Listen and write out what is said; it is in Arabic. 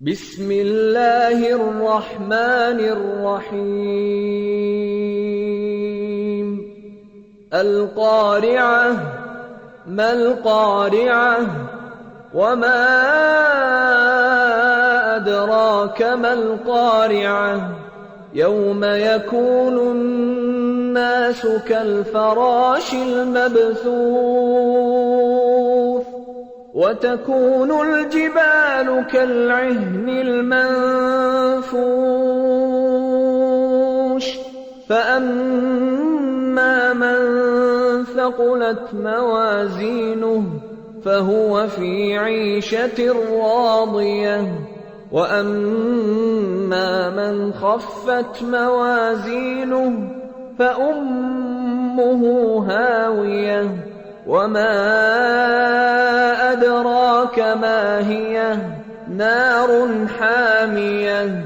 بسم الله الرحمن الرحيم القارعة ما القارعة وما أدراك ما القارعة يوم يكون الناس كالفراش المبثوث وتكون الجبال كالعهن المنفوش فأما من ثقلت موازينه فهو في عيشة راضية وأما من خفت موازينه فأمه هاوية وما أدراك ما هي نار حامية